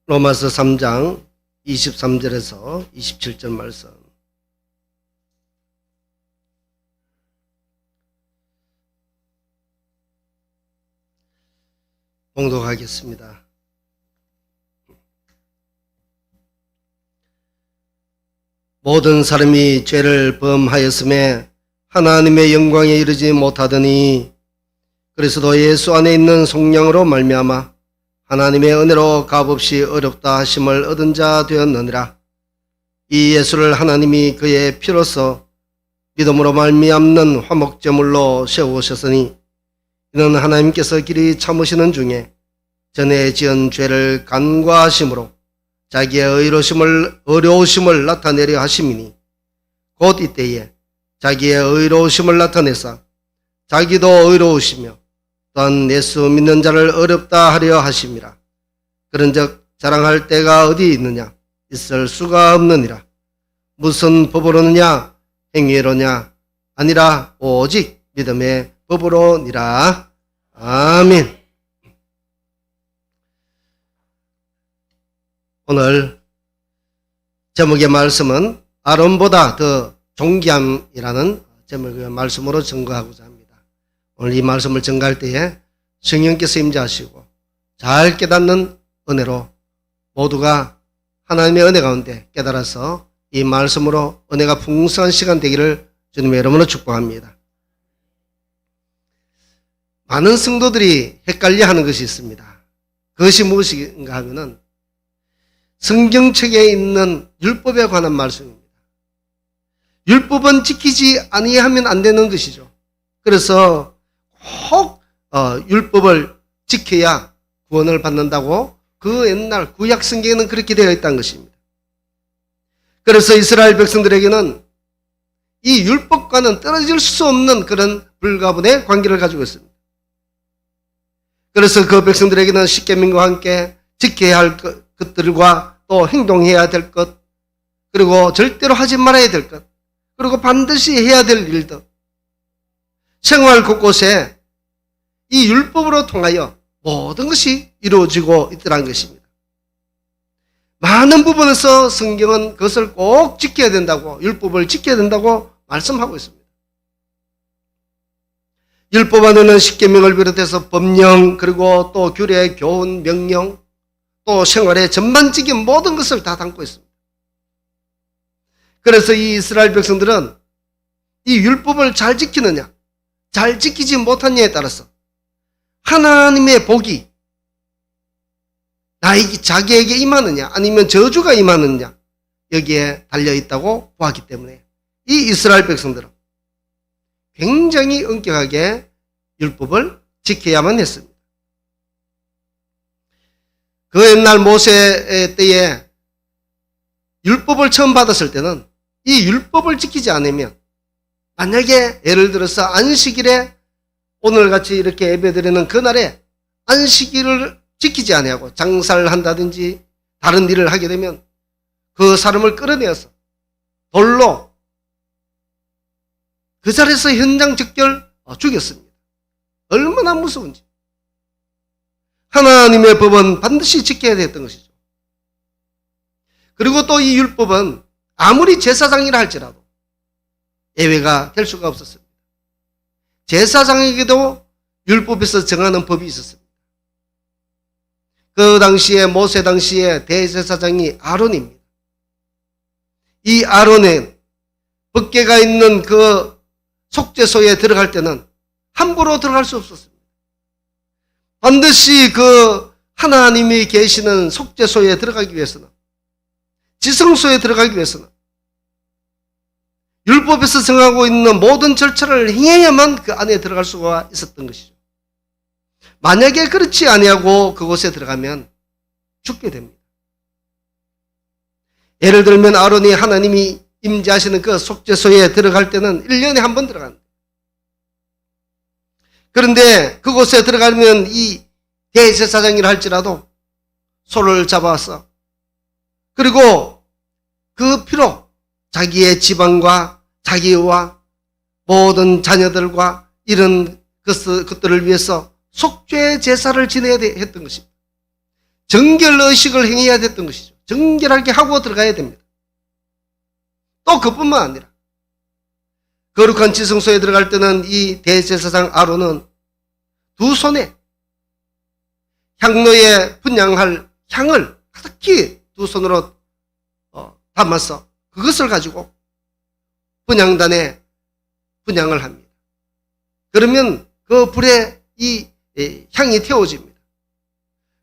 로마서 3장 23절에서 27절 말씀. 봉독하겠습니다. 모든 사람이 죄를 범하였음에 하나님의 영광에 이르지 못하더니 그리스도 예수 안에 있는 속량으로 말미암아 하나님의 은혜로 값없이 어렵다 하심을 얻은 자 되었느니라. 이 예수를 하나님이 그의 피로써 믿음으로 말미암는 화목제물로 세우셨으니 이는 하나님께서 길이 참으시는 중에 전에 지은 죄를 간과하심으로 자기의 어려우심을 나타내려 하심이니 곧 이때에 자기의 의로우심을 나타내사 자기도 의로우시며 또한 예수 믿는 자를 어렵다 하려 하심이라. 그런즉 자랑할 때가 어디 있느냐? 있을 수가 없느니라. 무슨 법으로느냐? 행위로냐? 아니라 오직 믿음의 법으로니라. 아멘. 오늘 제목의 말씀은 아론보다 더 존귀함이라는 제목의 말씀으로 증거하고자 합니다. 오늘 이 말씀을 증거할 때에 성령께서 임재하시고 잘 깨닫는 은혜로 모두가 하나님의 은혜 가운데 깨달아서 이 말씀으로 은혜가 풍성한 시간 되기를 주님의 이름으로 축복합니다. 많은 성도들이 헷갈려하는 것이 있습니다. 그것이 무엇인가 하면은 성경책에 있는 율법에 관한 말씀입니다. 율법은 지키지 아니하면 안 되는 것이죠. 그래서 꼭 율법을 지켜야 구원을 받는다고 그 옛날 구약 성경에는 그렇게 되어 있다는 것입니다. 그래서 이스라엘 백성들에게는 이 율법과는 떨어질 수 없는 그런 불가분의 관계를 가지고 있습니다. 그래서 그 백성들에게는 십계명과 함께 지켜야 할 것들과 또 행동해야 될 것, 그리고 절대로 하지 말아야 될 것, 그리고 반드시 해야 될 일들, 생활 곳곳에 이 율법으로 통하여 모든 것이 이루어지고 있더라는 것입니다. 많은 부분에서 성경은 그것을 꼭 지켜야 된다고, 율법을 지켜야 된다고 말씀하고 있습니다. 율법 안에는 십계명을 비롯해서 법령, 그리고 또 규례, 교훈, 명령, 또 생활의 전반적인 모든 것을 다 담고 있습니다. 그래서 이 이스라엘 백성들은 이 율법을 잘 지키느냐, 잘 지키지 못하느냐에 따라서 하나님의 복이 자기에게 임하느냐 아니면 저주가 임하느냐 여기에 달려있다고 보았기 때문에 이 이스라엘 백성들은 굉장히 엄격하게 율법을 지켜야만 했습니다. 그 옛날 모세 때에 율법을 처음 받았을 때는 이 율법을 지키지 않으면 만약에 예를 들어서 안식일에 오늘같이 이렇게 예배드리는 그날에 안식일을 지키지 아니하고 장사를 한다든지 다른 일을 하게 되면 그 사람을 끌어내어서 돌로 그 자리에서 현장 즉결 죽였습니다. 얼마나 무서운지. 하나님의 법은 반드시 지켜야 됐던 것이죠. 그리고 또 이 율법은 아무리 제사장이라 할지라도 예외가 될 수가 없었습니다. 제사장에게도 율법에서 정하는 법이 있었습니다. 그 당시에 모세 당시에 대제사장이 아론입니다. 이 아론은 법궤가 있는 그 속죄소에 들어갈 때는 함부로 들어갈 수 없었습니다. 반드시 그 하나님이 계시는 속죄소에 들어가기 위해서는, 지성소에 들어가기 위해서는 율법에서 정하고 있는 모든 절차를 행해야만 그 안에 들어갈 수가 있었던 것이죠. 만약에 그렇지 아니하고 그곳에 들어가면 죽게 됩니다. 예를 들면 아론이 하나님이 임재하시는 그 속죄소에 들어갈 때는 1년에 한 번 들어간다. 그런데 그곳에 들어가면 이 대제사장이라 할지라도 소를 잡아서 그리고 그 피로 자기의 집안과 자기와 모든 자녀들과 이런 것들을 위해서 속죄 제사를 지내야 했던 것입니다. 정결의식을 행해야 됐던 것이죠. 정결하게 하고 들어가야 됩니다. 또 그뿐만 아니라 거룩한 지성소에 들어갈 때는 이 대제사장 아론은 두 손에 향로에 분향할 향을 가득히 두 손으로 담아서 그것을 가지고 분향단에 분향을 합니다. 그러면 그 불에 이 향이 태워집니다.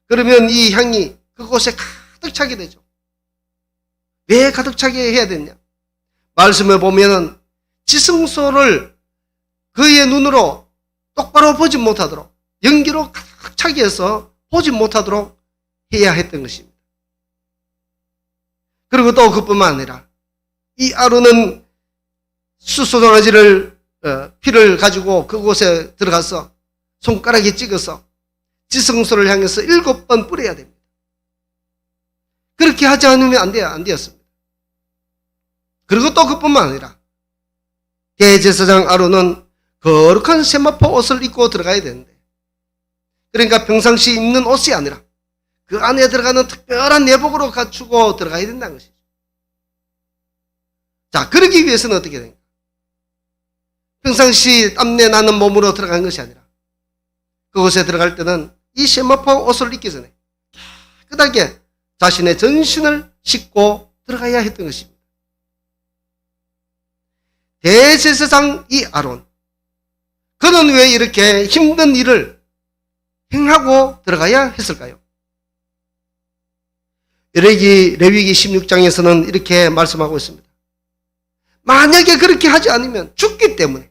그러면 이 향이 그곳에 가득 차게 되죠. 왜 가득 차게 해야 되냐? 말씀에 보면은 지성소를 그의 눈으로 똑바로 보지 못하도록 연기로 가득 차게 해서 보지 못하도록 해야 했던 것입니다. 그리고 또 그뿐만 아니라 이 아론은 수소송아지를 피를 가지고 그곳에 들어가서 손가락에 찍어서 지성소를 향해서 7번 뿌려야 됩니다. 그렇게 하지 않으면 안 되었습니다. 그리고 또 그뿐만 아니라 대제사장 아론은 거룩한 세마포 옷을 입고 들어가야 되는데, 그러니까 평상시 입는 옷이 아니라 그 안에 들어가는 특별한 내복으로 갖추고 들어가야 된다는 것이죠. 자, 그러기 위해서는 어떻게 됩니까? 평상시 땀내 나는 몸으로 들어간 것이 아니라 그곳에 들어갈 때는 이 세마포 옷을 입기 전에 깨끗하게 자신의 전신을 씻고 들어가야 했던 것입니다. 대제사장 이 아론, 그는 왜 이렇게 힘든 일을 행하고 들어가야 했을까요? 레위기 16장에서는 이렇게 말씀하고 있습니다. 만약에 그렇게 하지 않으면 죽기 때문에,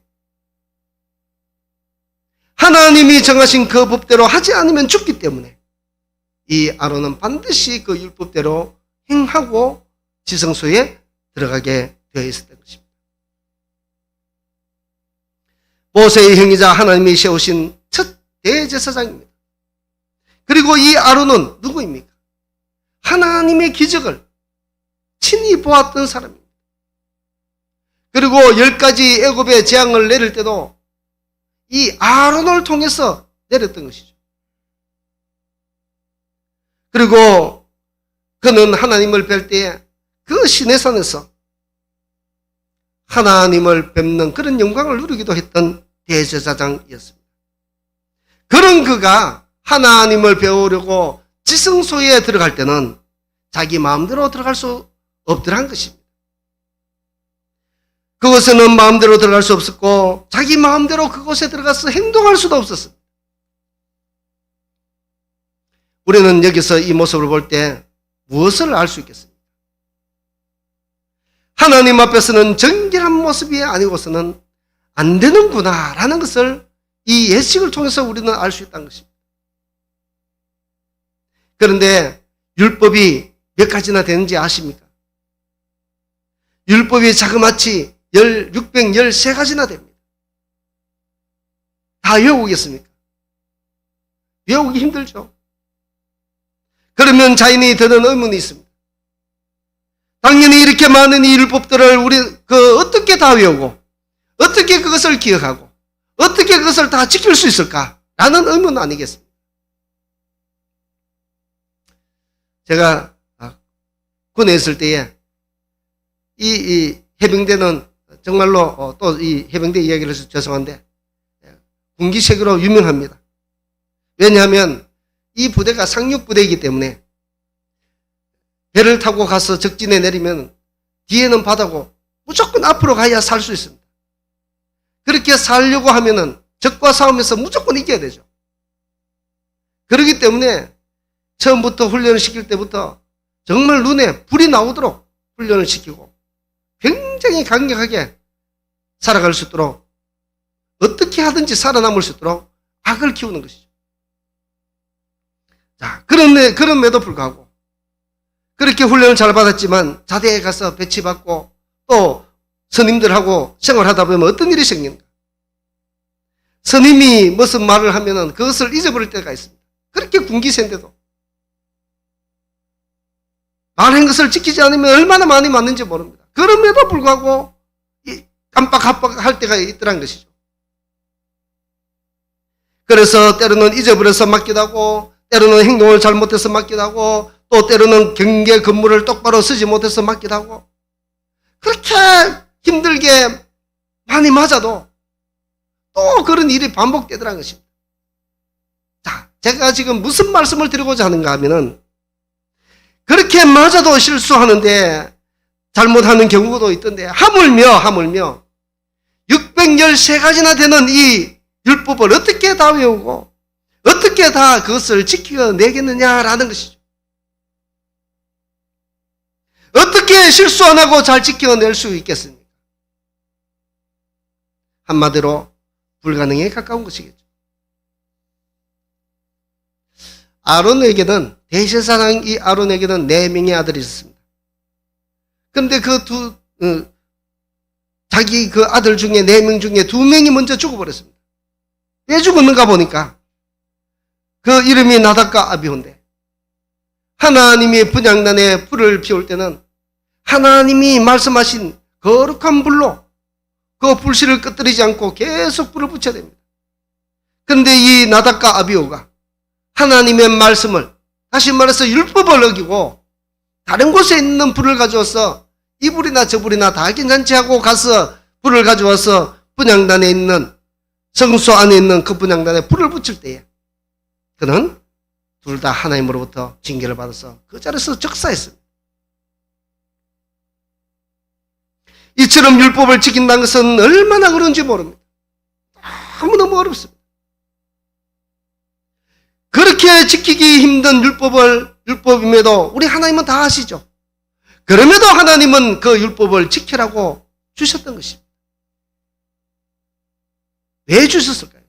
하나님이 정하신 그 법대로 하지 않으면 죽기 때문에 이 아론은 반드시 그 율법대로 행하고 지성소에 들어가게 되어 있었던 것입니다. 모세의 형이자 하나님이 세우신 첫 대제사장입니다. 그리고 이 아론은 누구입니까? 하나님의 기적을 친히 보았던 사람입니다. 그리고 10가지 애굽의 재앙을 내릴 때도 이 아론을 통해서 내렸던 것이죠. 그리고 그는 하나님을 뵐 때에 그 시내산에서 하나님을 뵙는 그런 영광을 누리기도 했던 대제사장이었습니다. 그런 그가 하나님을 배우려고 지성소에 들어갈 때는 자기 마음대로 들어갈 수 없더란 것입니다. 그곳에는 마음대로 들어갈 수 없었고 자기 마음대로 그곳에 들어가서 행동할 수도 없었습니다. 우리는 여기서 이 모습을 볼 때 무엇을 알 수 있겠습니까? 하나님 앞에서는 정결한 모습이 아니고서는 안 되는구나 라는 것을 이 예식을 통해서 우리는 알 수 있다는 것입니다. 그런데 율법이 몇 가지나 되는지 아십니까? 율법이 자그마치 613가지나 됩니다. 다 외우겠습니까? 외우기 힘들죠. 그러면 자연히 드는 의문이 있습니다. 당연히 이렇게 많은 이 율법들을 우리 어떻게 다 외우고 어떻게 그것을 기억하고 어떻게 그것을 다 지킬 수 있을까라는 의문 아니겠습니까? 제가 군에 있을 때에 이 해병대는 정말로 또 이 해병대 이야기를 해서 죄송한데 군기색으로 유명합니다. 왜냐하면 이 부대가 상륙부대이기 때문에 배를 타고 가서 적진에 내리면 뒤에는 바다고 무조건 앞으로 가야 살 수 있습니다. 그렇게 살려고 하면은 적과 싸움에서 무조건 이겨야 되죠. 그렇기 때문에 처음부터 훈련을 시킬 때부터 정말 눈에 불이 나오도록 훈련을 시키고 굉장히 강력하게 살아갈 수 있도록 어떻게 하든지 살아남을 수 있도록 악을 키우는 것이죠. 자, 그럼에도 불구하고 그렇게 훈련을 잘 받았지만 자대에 가서 배치받고 또 스님들하고 생활하다 보면 어떤 일이 생깁니까? 스님이 무슨 말을 하면은 그것을 잊어버릴 때가 있습니다. 그렇게 군기세인데도 말한 것을 지키지 않으면 얼마나 많이 맞는지 모릅니다. 그럼에도 불구하고 깜빡깜빡할 때가 있더란 것이죠. 그래서 때로는 잊어버려서 맞기도 하고 때로는 행동을 잘못해서 맞기도 하고, 또 때로는 경계 근무를 똑바로 쓰지 못해서 맞기도 하고, 그렇게 힘들게 많이 맞아도 또 그런 일이 반복되더라는 것입니다. 자, 제가 지금 무슨 말씀을 드리고자 하는가 하면은, 그렇게 맞아도 실수하는데 잘못하는 경우도 있던데, 하물며 613가지나 되는 이 율법을 어떻게 다 외우고 어떻게 다 그것을 지켜내겠느냐라는 것이죠. 어떻게 실수 안 하고 잘 지켜낼 수 있겠습니까? 한마디로 불가능에 가까운 것이겠죠. 아론에게는, 대제사장 이 아론에게는 4명의 아들이 있었습니다. 그런데 자기 그 아들 중에 4명 중에 2명이 먼저 죽어버렸습니다. 왜 죽었는가 보니까 그 이름이 나답과 아비후인데, 하나님이 분향단에 불을 피울 때는 하나님이 말씀하신 거룩한 불로 그 불씨를 끄트리지 않고 계속 불을 붙여야 됩니다. 그런데 이 나답과 아비후가 하나님의 말씀을, 다시 말해서 율법을 어기고 다른 곳에 있는 불을 가져와서 이 불이나 저 불이나 다 괜찮지 하고 가서 불을 가져와서 분향단에 있는, 성소 안에 있는 그 분향단에 불을 붙일 때에 그는 둘 다 하나님으로부터 징계를 받아서 그 자리에서 적사했습니다. 이처럼 율법을 지킨다는 것은 얼마나 그런지 모릅니다. 너무너무 어렵습니다. 그렇게 지키기 힘든 율법임에도 우리 하나님은 다 아시죠. 그럼에도 하나님은 그 율법을 지키라고 주셨던 것입니다. 왜 주셨을까요?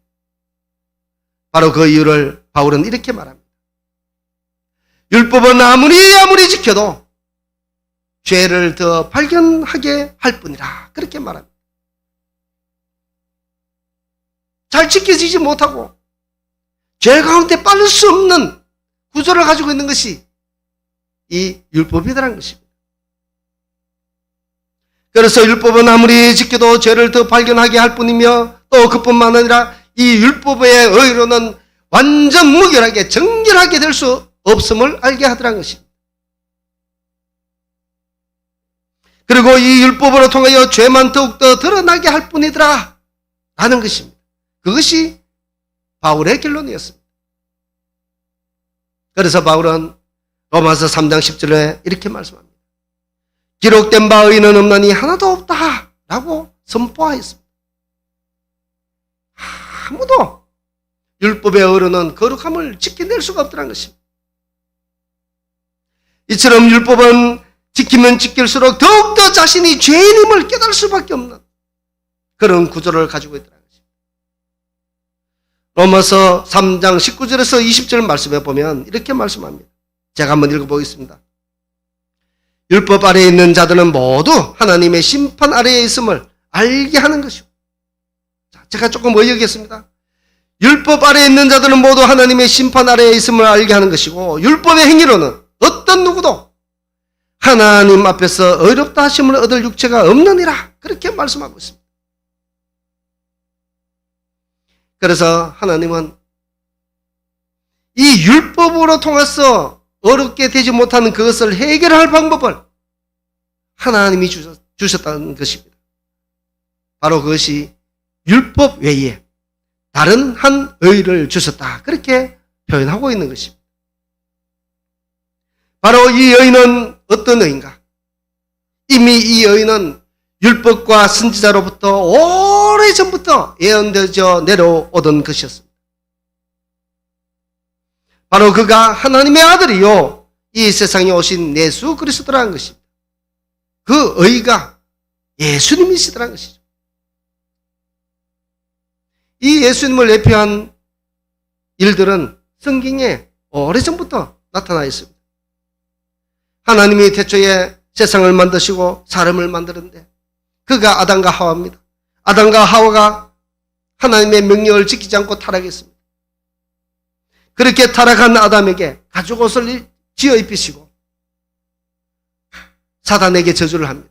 바로 그 이유를 바울은 이렇게 말합니다. 율법은 아무리 지켜도 죄를 더 발견하게 할 뿐이라, 그렇게 말합니다. 잘 지켜지지 못하고 죄 가운데 빠질 수 없는 구조를 가지고 있는 것이 이 율법이라는 것입니다. 그래서 율법은 아무리 지켜도 죄를 더 발견하게 할 뿐이며, 또 그뿐만 아니라 이 율법의 의로는 완전 무결하게 정결하게 될 수 없음을 알게 하더라는 것입니다. 그리고 이 율법으로 통하여 죄만 더욱더 드러나게 할 뿐이더라 라는 것입니다. 그것이 바울의 결론이었습니다. 그래서 바울은 로마서 3장 10절에 이렇게 말씀합니다. 기록된 바 의는 없나니 하나도 없다 라고 선포하였습니다. 아무도 율법의 의로는 거룩함을 지켜낼 수가 없더라는 것입니다. 이처럼 율법은 지키면 지킬수록 더욱더 자신이 죄인임을 깨달을 수밖에 없는 그런 구조를 가지고 있더라는 것입니다. 로마서 3장 19절에서 20절 말씀에 보면 이렇게 말씀합니다. 제가 한번 읽어보겠습니다. 율법 아래에 있는 자들은 모두 하나님의 심판 아래에 있음을 알게 하는 것이고, 제가 조금 어이하겠습니다. 율법 아래에 있는 자들은 모두 하나님의 심판 아래에 있음을 알게 하는 것이고, 율법의 행위로는 어떤 누구도 하나님 앞에서 의롭다 하심을 얻을 육체가 없느니라, 그렇게 말씀하고 있습니다. 그래서 하나님은 이 율법으로 통해서 어렵게 되지 못하는 그것을 해결할 방법을 하나님이 주셨다는 것입니다. 바로 그것이 율법 외에 다른 한 의를 주셨다, 그렇게 표현하고 있는 것입니다. 바로 이 의는 어떤 의인가? 이미 이 의는 율법과 선지자로부터 오래전부터 예언되어 내려오던 것이었습니다. 바로 그가 하나님의 아들이요 이 세상에 오신 예수 그리스도라는 것입니다. 그 의가 예수님이시더라는 것이죠. 이 예수님을 대표한 일들은 성경에 오래전부터 나타나 있습니다. 하나님이 태초에 세상을 만드시고 사람을 만드는데 그가 아담과 하와입니다. 아담과 하와가 하나님의 명령을 지키지 않고 타락했습니다. 그렇게 타락한 아담에게 가죽옷을 지어 입히시고 사단에게 저주를 합니다.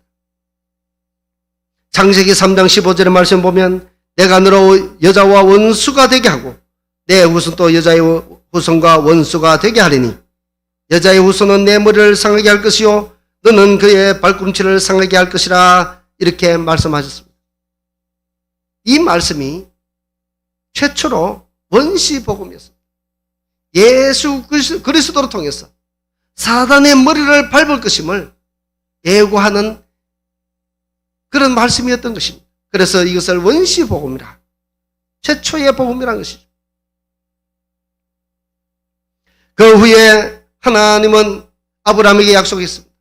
창세기 3장 15절의 말씀 보면 내가 너로 여자와 원수가 되게 하고 내 후손도 여자의 후손과 원수가 되게 하리니 여자의 후손은 내 머리를 상하게 할 것이요 너는 그의 발꿈치를 상하게 할 것이라 이렇게 말씀하셨습니다. 이 말씀이 최초로 원시 복음이었습니다. 예수 그리스도를 통해서 사단의 머리를 밟을 것임을 예고하는 그런 말씀이었던 것입니다. 그래서 이것을 원시 복음이라, 최초의 복음이라는 것이죠. 그 후에 하나님은 아브라함에게 약속했습니다.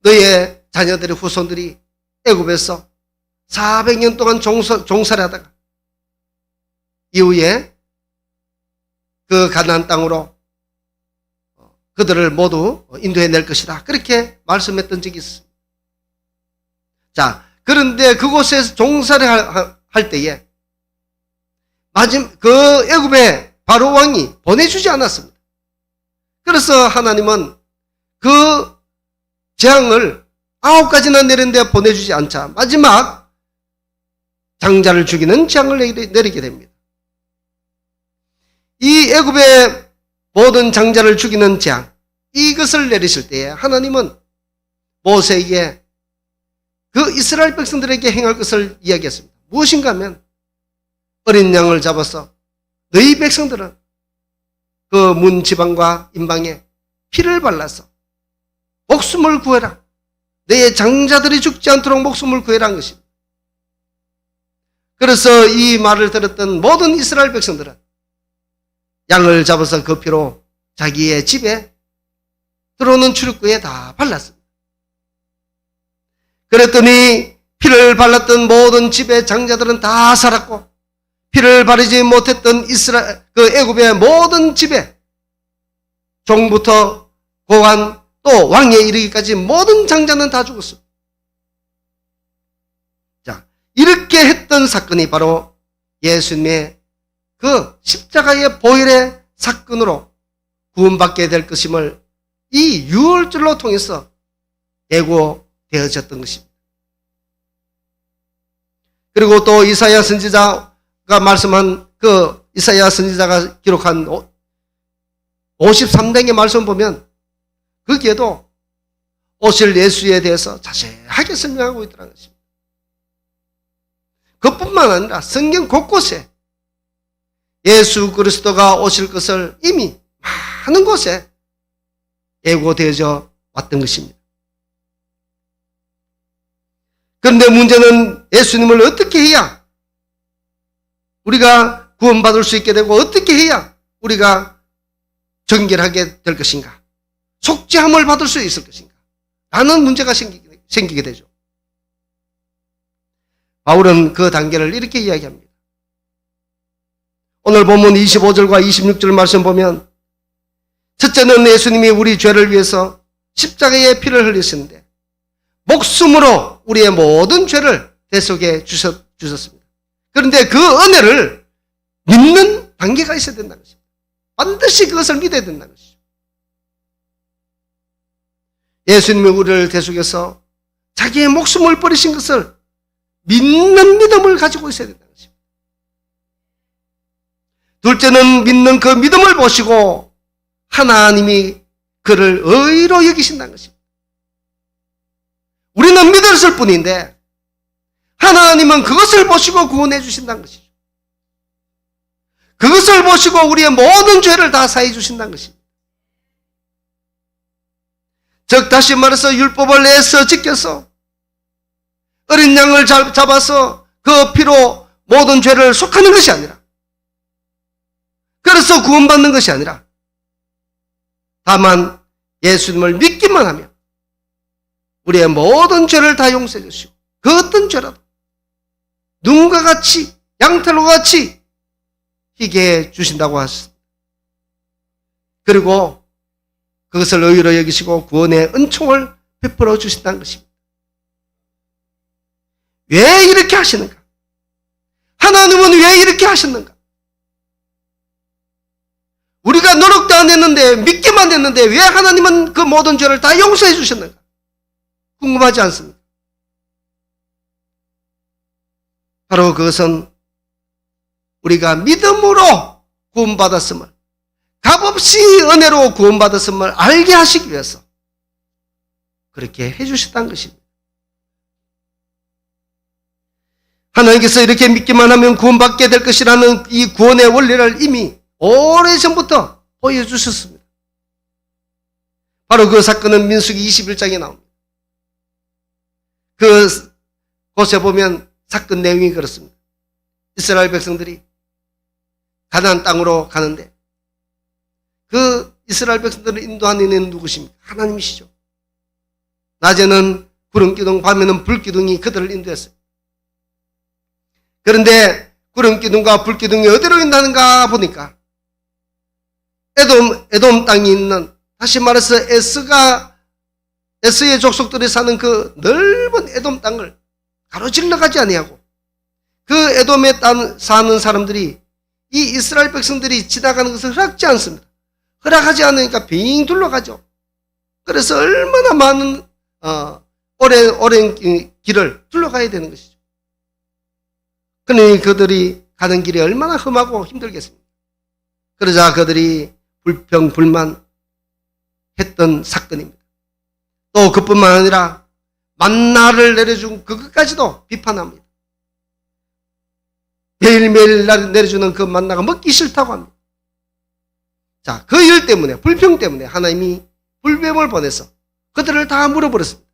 너의 자녀들의 후손들이 애굽에서 400년 동안 종살이 하다가 이후에 그 가나안 땅으로 그들을 모두 인도해낼 것이다. 그렇게 말씀했던 적이 있습니다. 자, 그런데 그곳에서 종살이 할 때에 그 애굽의 바로 왕이 보내주지 않았습니다. 그래서 하나님은 그 재앙을 9가지나 내렸는데 보내주지 않자 마지막 장자를 죽이는 재앙을 내리게 됩니다. 이 애굽의 모든 장자를 죽이는 재앙, 이것을 내리실 때에 하나님은 모세에게 그 이스라엘 백성들에게 행할 것을 이야기했습니다. 무엇인가 하면 어린 양을 잡아서 너희 백성들은 그 문 지방과 임방에 피를 발라서 목숨을 구해라. 내 장자들이 죽지 않도록 목숨을 구해라 한 것입니다. 그래서 이 말을 들었던 모든 이스라엘 백성들은 양을 잡아서 그 피로 자기의 집에 들어오는 출입구에 다 발랐습니다. 그랬더니 피를 발랐던 모든 집의 장자들은 다 살았고 피를 바르지 못했던 그 애굽의 모든 집에 종부터 고관 또 왕에 이르기까지 모든 장자는 다 죽었습니다. 자, 이렇게 했던 사건이 바로 예수님의 그 십자가의 보혈의 사건으로 구원받게 될 것임을 이 유월절로 통해서 예고되어졌던 것입니다. 그리고 또 이사야 선지자가 말씀한 그 이사야 선지자가 기록한 53장의 말씀 보면 거기에도 오실 예수에 대해서 자세하게 설명하고 있더라는 것입니다. 그뿐만 아니라 성경 곳곳에 예수 그리스도가 오실 것을 이미 많은 곳에 예고되어져 왔던 것입니다. 그런데 문제는 예수님을 어떻게 해야 우리가 구원받을 수 있게 되고 어떻게 해야 우리가 정결하게 될 것인가? 속죄함을 받을 수 있을 것인가? 라는 문제가 생기게 되죠. 바울은 그 단계를 이렇게 이야기합니다. 오늘 본문 25절과 26절 말씀 보면 첫째는 예수님이 우리 죄를 위해서 십자가에 피를 흘리셨는데 목숨으로 우리의 모든 죄를 대속해 주셨습니다. 그런데 그 은혜를 믿는 단계가 있어야 된다는 것입니다. 반드시 그것을 믿어야 된다는 것이죠. 예수님이 우리를 대속해서 자기의 목숨을 버리신 것을 믿는 믿음을 가지고 있어야 된다는 것입니다. 둘째는 믿는 그 믿음을 보시고 하나님이 그를 의로 여기신다는 것입니다. 우리는 믿었을 뿐인데 하나님은 그것을 보시고 구원해 주신다는 것이죠. 그것을 보시고 우리의 모든 죄를 다 사해 주신다는 것입니다. 즉 다시 말해서 율법을 내서 지켜서 어린 양을 잡아서 그 피로 모든 죄를 속하는 것이 아니라 그래서 구원받는 것이 아니라 다만 예수님을 믿기만 하면 우리의 모든 죄를 다 용서해 주시고 그 어떤 죄라도 눈과 같이 양털과 같이 희게 해 주신다고 하셨습니다. 그리고 그것을 의로 여기시고 구원의 은총을 베풀어 주신다는 것입니다. 왜 이렇게 하시는가? 하나님은 왜 이렇게 하셨는가? 우리가 노력도 안 했는데 믿기만 했는데 왜 하나님은 그 모든 죄를 다 용서해 주셨는가? 궁금하지 않습니까? 바로 그것은 우리가 믿음으로 구원받았음을, 값없이 은혜로 구원받았음을 알게 하시기 위해서 그렇게 해주셨다는 것입니다. 하나님께서 이렇게 믿기만 하면 구원받게 될 것이라는 이 구원의 원리를 이미 오래전부터 보여주셨습니다. 바로 그 사건은 민수기 21장에 나옵니다. 그곳에 보면 사건 내용이 그렇습니다. 이스라엘 백성들이 가나안 땅으로 가는데 그 이스라엘 백성들을 인도하는 이는 누구십니까? 하나님이시죠. 낮에는 구름기둥, 밤에는 불기둥이 그들을 인도했어요. 그런데 구름기둥과 불기둥이 어디로 인도하는가 보니까 에돔 땅이 있는, 다시 말해서 에스의 족속들이 사는 그 넓은 에돔 땅을 가로질러 가지 아니하고 그 에돔에 사는 사람들이 이 이스라엘 백성들이 지나가는 것을 허락지 않습니다. 허락하지 않으니까 빙 둘러가죠. 그래서 얼마나 많은 오랜 길을 둘러가야 되는 것이죠. 그러니 그들이 가는 길이 얼마나 험하고 힘들겠습니까? 그러자 그들이 불평불만 했던 사건입니다. 또 그뿐만 아니라 만나를 내려준 그것까지도 비판합니다. 매일매일 내려주는 그 만나가 먹기 싫다고 합니다. 자, 그 일 때문에, 불평 때문에 하나님이 불뱀을 보내서 그들을 다 물어버렸습니다.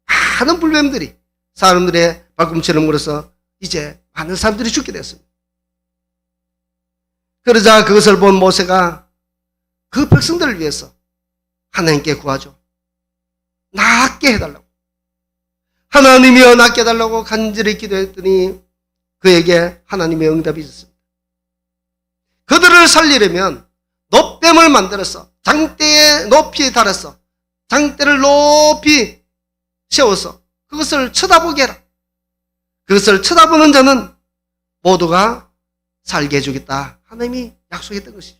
많은 불뱀들이 사람들의 발꿈치를 물어서 이제 많은 사람들이 죽게 되었습니다. 그러자 그것을 본 모세가 그 백성들을 위해서 하나님께 구하죠. 낫게 해달라고. 하나님이여 낫게 해달라고 간절히 기도했더니 그에게 하나님의 응답이 있었습니다. 그들을 살리려면 놋뱀을 만들어서 장대에 높이 달아서 장대를 높이 세워서 그것을 쳐다보게 해라. 그것을 쳐다보는 자는 모두가 살게 해주겠다. 하나님이 약속했던 것이죠.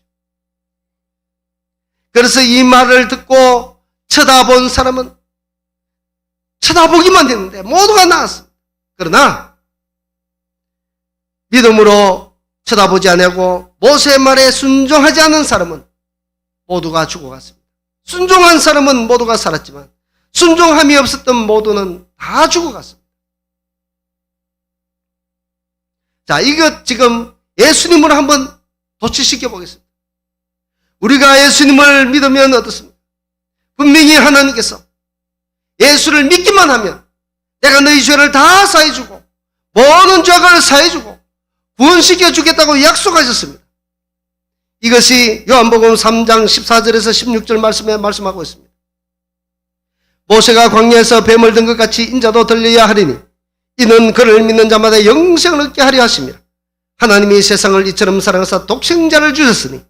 그래서 이 말을 듣고 쳐다본 사람은 쳐다보기만 했는데 모두가 나았습니다. 그러나 믿음으로 쳐다보지 않고 모세의 말에 순종하지 않은 사람은 모두가 죽어갔습니다. 순종한 사람은 모두가 살았지만 순종함이 없었던 모두는 다 죽어갔습니다. 자, 이것 지금 예수님을 한번 도취시켜 보겠습니다. 우리가 예수님을 믿으면 어떻습니까? 분명히 하나님께서 예수를 믿기만 하면 내가 너희 죄를 다 사해주고 모든 죄악을 사해주고 구원시켜 주겠다고 약속하셨습니다. 이것이 요한복음 3장 14절에서 16절 말씀에 말씀하고 있습니다. 모세가 광야에서 뱀을 든 것 같이 인자도 들려야 하리니 이는 그를 믿는 자마다 영생을 얻게 하려 하심이라. 하나님이 세상을 이처럼 사랑하사 독생자를 주셨으니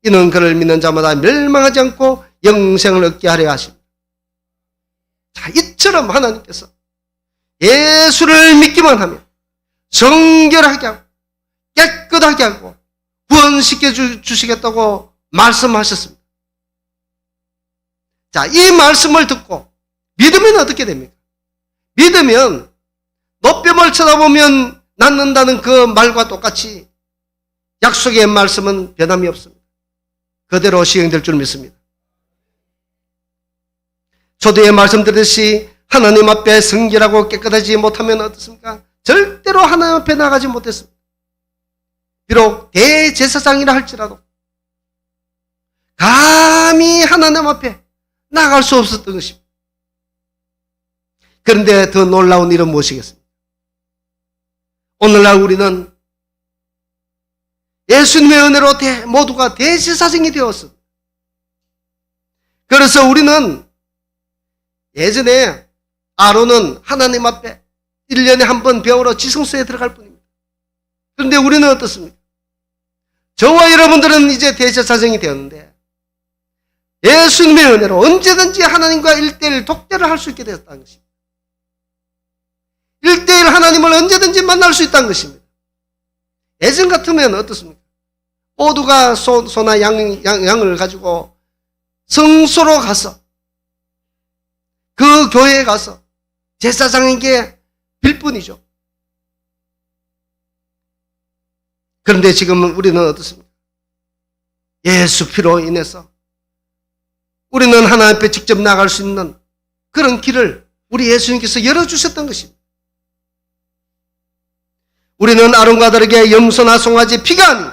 이는 그를 믿는 자마다 멸망하지 않고 영생을 얻게 하려 하십니다. 자, 이처럼 하나님께서 예수를 믿기만 하면 정결하게 하고 깨끗하게 하고 구원시켜 주시겠다고 말씀하셨습니다. 자, 이 말씀을 듣고 믿으면 어떻게 됩니까? 믿으면 놋뱀을 쳐다보면 낫는다는 그 말과 똑같이 약속의 말씀은 변함이 없습니다. 그대로 시행될 줄 믿습니다. 초대에 말씀드렸듯이 하나님 앞에 성결하고 깨끗하지 못하면 어떻습니까? 절대로 하나님 앞에 나가지 못했습니다. 비록 대제사장이라 할지라도 감히 하나님 앞에 나갈 수 없었던 것입니다. 그런데 더 놀라운 일은 무엇이겠습니까? 오늘날 우리는 예수님의 은혜로 모두가 대제사장이 되었습니다. 그래서 우리는 예전에 아론은 하나님 앞에 1년에 한 번 배우러 지성소에 들어갈 뿐입니다. 그런데 우리는 어떻습니까? 저와 여러분들은 이제 대제사장이 되었는데 예수님의 은혜로 언제든지 하나님과 1:1 독대를 할 수 있게 되었다는 것입니다. 1:1 하나님을 언제든지 만날 수 있다는 것입니다. 예전 같으면 어떻습니까? 모두가 소나 양을 가지고 성소로 가서 그 교회에 가서 제사장에게 빌 뿐이죠. 그런데 지금은 우리는 어떻습니까? 예수 피로 인해서 우리는 하나님 앞에 직접 나갈 수 있는 그런 길을 우리 예수님께서 열어주셨던 것입니다. 우리는 아론과 다르게 염소나 송아지 피가 아닌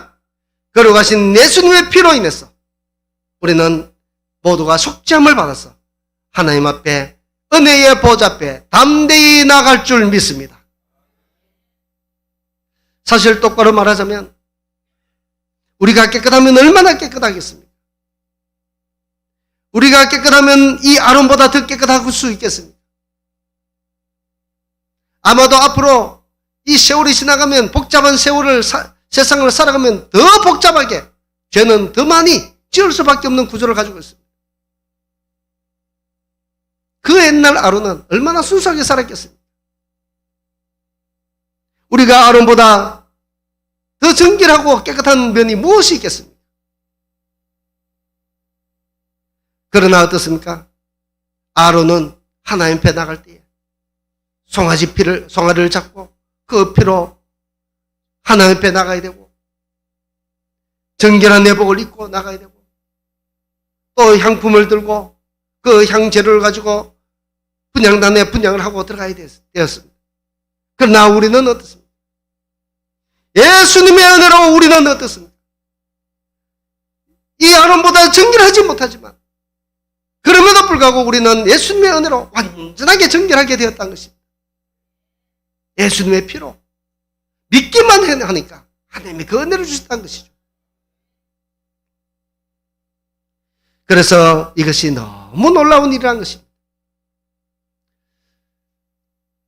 걸어가신 예수님의 피로 인해서 우리는 모두가 속죄함을 받아서 하나님 앞에 은혜의 보좌 앞에 담대히 나갈 줄 믿습니다. 사실 똑바로 말하자면 우리가 깨끗하면 얼마나 깨끗하겠습니까? 우리가 깨끗하면 이 아론보다 더 깨끗할 수 있겠습니까? 아마도 앞으로 이 세월이 지나가면 복잡한 세상을 살아가면 더 복잡하게 죄는 더 많이 지을 수밖에 없는 구조를 가지고 있습니다. 그 옛날 아론은 얼마나 순수하게 살았겠습니까? 우리가 아론보다 더 정결하고 깨끗한 면이 무엇이 있겠습니까? 그러나 어떻습니까? 아론은 하나님 앞에 나갈 때에 송아리를 잡고 그 피로 하나님 앞에 나가야 되고 정결한 내복을 입고 나가야 되고 또 향품을 들고 그 향재료를 가지고 분향단에 분향을 하고 들어가야 되었습니다. 그러나 우리는 어떻습니까? 예수님의 은혜로 우리는 어떻습니까? 이 아론보다 정결하지 못하지만 그럼에도 불구하고 우리는 예수님의 은혜로 완전하게 정결하게 되었다는 것입니다. 예수님의 피로 믿기만 하니까 하나님이 그 은혜를 주셨다는 것이죠. 그래서 이것이 너무 놀라운 일이라는 것입니다.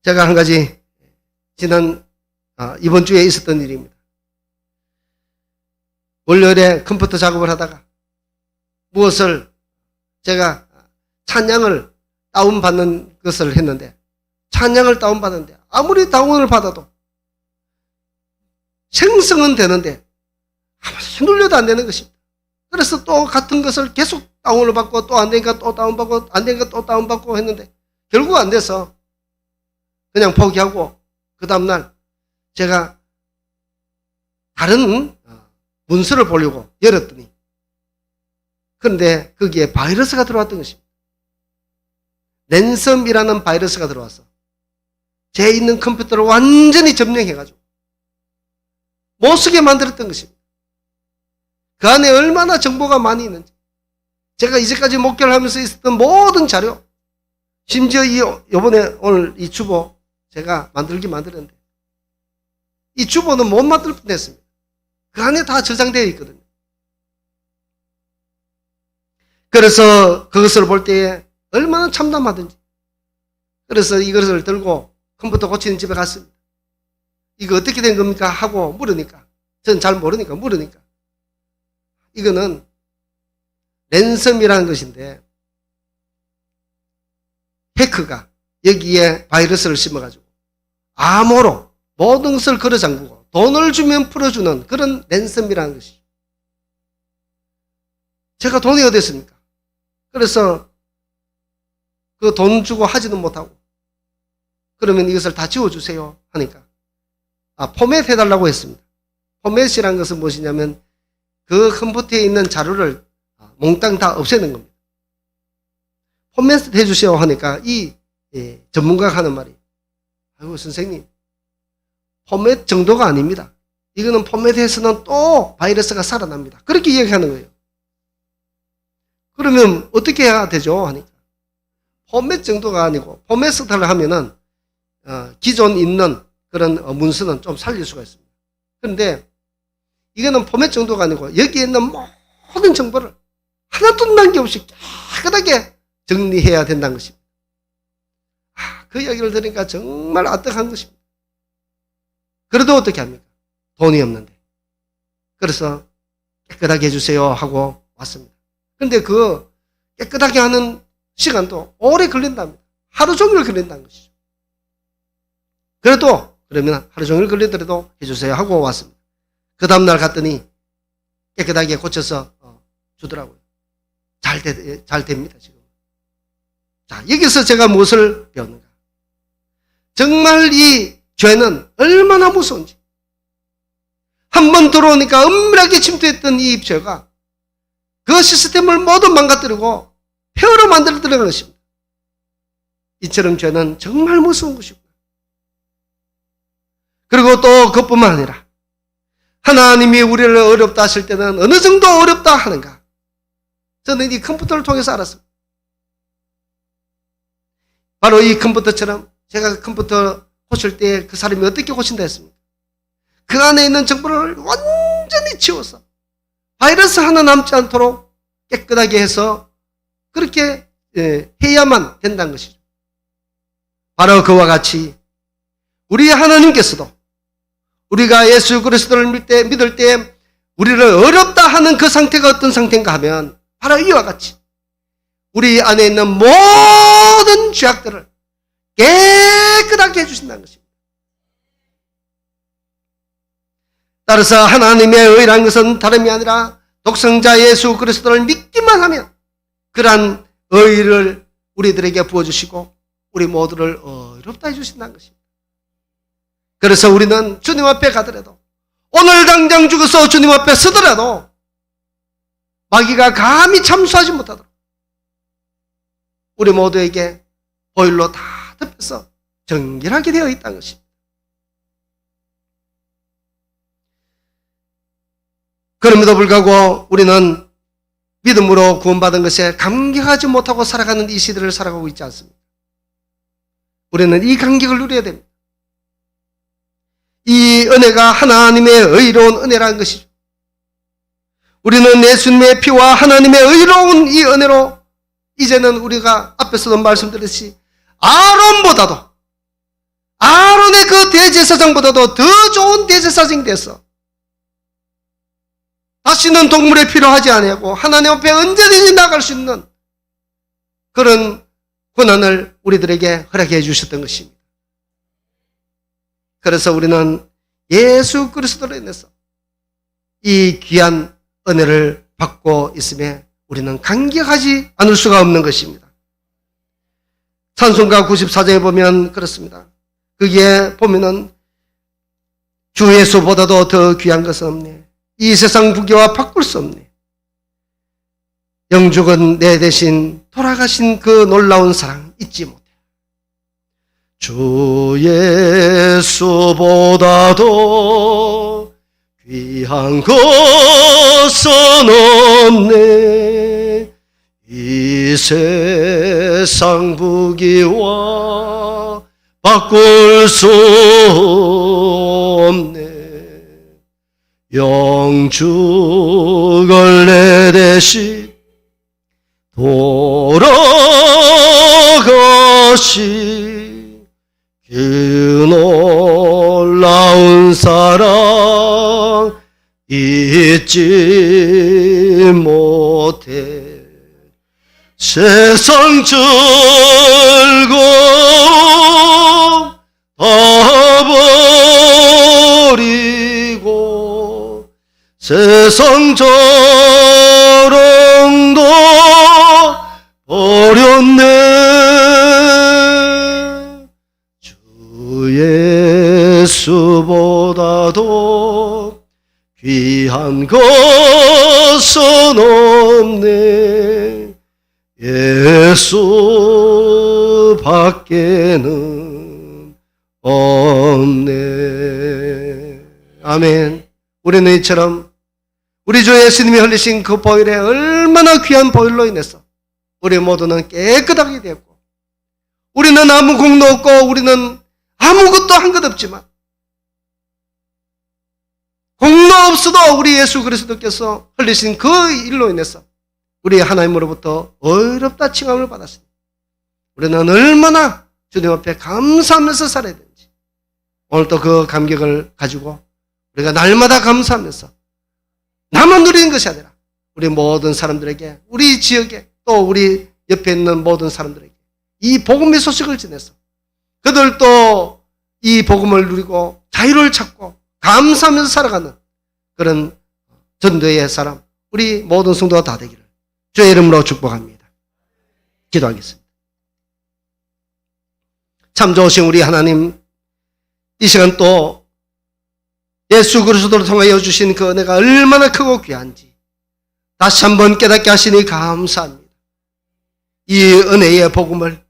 제가 한 가지 이번 주에 있었던 일입니다. 월요일에 컴퓨터 작업을 하다가 무엇을 제가 찬양을 다운받는 것을 했는데 찬양을 다운받았는데 아무리 다운을 받아도 생성은 되는데 아무리 눌려도 안 되는 것입니다. 그래서 또 같은 것을 계속 다운을 받고 또 안 되니까 또 다운받고 안 되니까 또 다운받고 했는데 결국 안 돼서 그냥 포기하고 그 다음날 제가 다른 문서를 보려고 열었더니 그런데 거기에 바이러스가 들어왔던 것입니다. 랜섬이라는 바이러스가 들어와서 제 있는 컴퓨터를 완전히 점령해가지고 못 쓰게 만들었던 것입니다. 그 안에 얼마나 정보가 많이 있는지 제가 이제까지 목회를 하면서 있었던 모든 자료 심지어 이번에 오늘 이 주보 제가 만들었는데 이 주보는 못 만들 뻔했습니다. 그 안에 다 저장되어 있거든요. 그래서 그것을 볼 때에 얼마나 참담하든지 그래서 이것을 들고 컴퓨터 고치는 집에 갔습니다. 이거 어떻게 된 겁니까? 하고 물으니까 저는 잘 모르니까 물으니까 이거는 랜섬이라는 것인데 해커가 여기에 바이러스를 심어가지고 암호로 모든 것을 걸어 잠그고 돈을 주면 풀어주는 그런 랜섬이라는 것이 제가 돈이 어디 있습니까? 그래서 그 돈 주고 하지는 못하고 그러면 이것을 다 지워주세요 하니까 포맷 해달라고 했습니다. 포맷이라는 것은 무엇이냐면 그 컴퓨터에 있는 자료를 몽땅 다 없애는 겁니다. 포맷 해주세요 하니까 이 전문가가 하는 말이 아이고 선생님 포맷 정도가 아닙니다. 이거는 포맷해서는 또 바이러스가 살아납니다. 그렇게 이야기하는 거예요. 그러면 어떻게 해야 되죠? 하니까 포맷 정도가 아니고 포맷을 하면은 기존 있는 그런 문서는 좀 살릴 수가 있습니다. 그런데 이거는 포맷 정도가 아니고 여기에 있는 모든 정보를 하나도 남김없이 깨끗하게 정리해야 된다는 것입니다. 그 이야기를 들으니까 정말 아득한 것입니다. 그래도 어떻게 합니까? 돈이 없는데. 그래서 깨끗하게 해주세요 하고 왔습니다. 그런데 그 깨끗하게 하는 시간도 오래 걸린답니다. 하루 종일 걸린다는 것이죠. 그래도 그러면 하루 종일 걸리더라도 해주세요 하고 왔습니다. 그 다음날 갔더니 깨끗하게 고쳐서 주더라고요. 잘 됩니다 지금. 자, 여기서 제가 무엇을 배웠는가? 정말 이 죄는 얼마나 무서운지 한 번 들어오니까 은밀하게 침투했던 이 죄가 그 시스템을 모두 망가뜨리고 폐허로 만들어 들어가는 것입니다. 이처럼 죄는 정말 무서운 것이구나. 그리고 또 그것뿐만 아니라 하나님이 우리를 어렵다 하실 때는 어느 정도 어렵다 하는가. 저는 이 컴퓨터를 통해서 알았습니다. 바로 이 컴퓨터처럼 제가 컴퓨터 고칠 때 그 사람이 어떻게 고친다 했습니까? 그 안에 있는 정보를 완전히 지워서 바이러스 하나 남지 않도록 깨끗하게 해서 그렇게 해야만 된다는 것이죠. 바로 그와 같이 우리 하나님께서도 우리가 예수 그리스도를 믿을 때 우리를 어렵다 하는 그 상태가 어떤 상태인가 하면 바로 이와 같이 우리 안에 있는 모든 죄악들을 깨끗하게 해주신다는 것입니다. 따라서 하나님의 의라는 것은 다름이 아니라 독생자 예수 그리스도를 믿기만 하면 그러한 의를 우리들에게 부어주시고 우리 모두를 어렵다 해주신다는 것입니다. 그래서 우리는 주님 앞에 가더라도 오늘 당장 죽어서 주님 앞에 서더라도 마귀가 감히 참수하지 못하도록 우리 모두에게 보일로 다 덮여서 정결하게 되어 있다는 것입니다. 그럼에도 불구하고 우리는 믿음으로 구원받은 것에 감격하지 못하고 살아가는 이 시대를 살아가고 있지 않습니다. 우리는 이 감격을 누려야 됩니다. 이 은혜가 하나님의 의로운 은혜라는 것이죠. 우리는 예수님의 피와 하나님의 의로운 이 은혜로 이제는 우리가 앞에서도 말씀드렸듯이 아론의 그 대제사장보다도 더 좋은 대제사장이 됐어. 다시는 동물의 피로 하지 아니하고 하나님 앞에 언제든지 나갈 수 있는 그런 권한을 우리들에게 허락해 주셨던 것입니다. 그래서 우리는 예수 그리스도로 인해서 이 귀한 은혜를 받고 있음에 우리는 감격하지 않을 수가 없는 것입니다. 찬송가 94장에 보면 그렇습니다. 거기에 보면은 주 예수보다도 더 귀한 것은 없네. 이 세상 부귀와 바꿀 수 없네. 영죽은 내 대신 돌아가신 그 놀라운 사랑 잊지 못해. 주 예수보다도 귀한 것은 없네. 이 세상 부귀와 바꿀 수 없네. 영죽을 내 대신 돌아가시 그 놀라운 사랑 잊지 못해. 세상 즐거움 다 버리고 세상 자랑도 버렸네. 주 예수보다도 귀한 것은 없네. 예수 밖에는 없네. 아멘. 우리는 이처럼 우리 주 예수님이 흘리신 그 보혈에 얼마나 귀한 보혈로 인해서 우리 모두는 깨끗하게 되었고 우리는 아무 공도 없고 우리는 아무것도 한 것 없지만 공로 없어도 우리 예수 그리스도께서 흘리신 그 일로 인해서 우리 하나님으로부터 어렵다 칭함을 받았습니다. 우리는 얼마나 주님 앞에 감사하면서 살아야 되는지 오늘도 그 감격을 가지고 우리가 날마다 감사하면서 나만 누리는 것이 아니라 우리 모든 사람들에게 우리 지역에 또 우리 옆에 있는 모든 사람들에게 이 복음의 소식을 전해서 그들도 이 복음을 누리고 자유를 찾고 감사하면서 살아가는 그런 전도의 사람 우리 모든 성도가 다 되기를 주의 이름으로 축복합니다. 기도하겠습니다. 참 좋으신 우리 하나님, 이 시간 또 예수 그리스도를 통하여 주신 그 은혜가 얼마나 크고 귀한지 다시 한번 깨닫게 하시니 감사합니다. 이 은혜의 복음을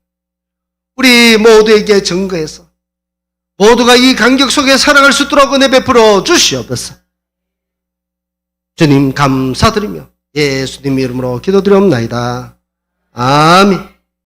우리 모두에게 증거해서 모두가 이 간격 속에 살아갈 수 있도록 은혜 베풀어 주시옵소서. 주님 감사드리며 예수님 이름으로 기도드리옵나이다. 아멘.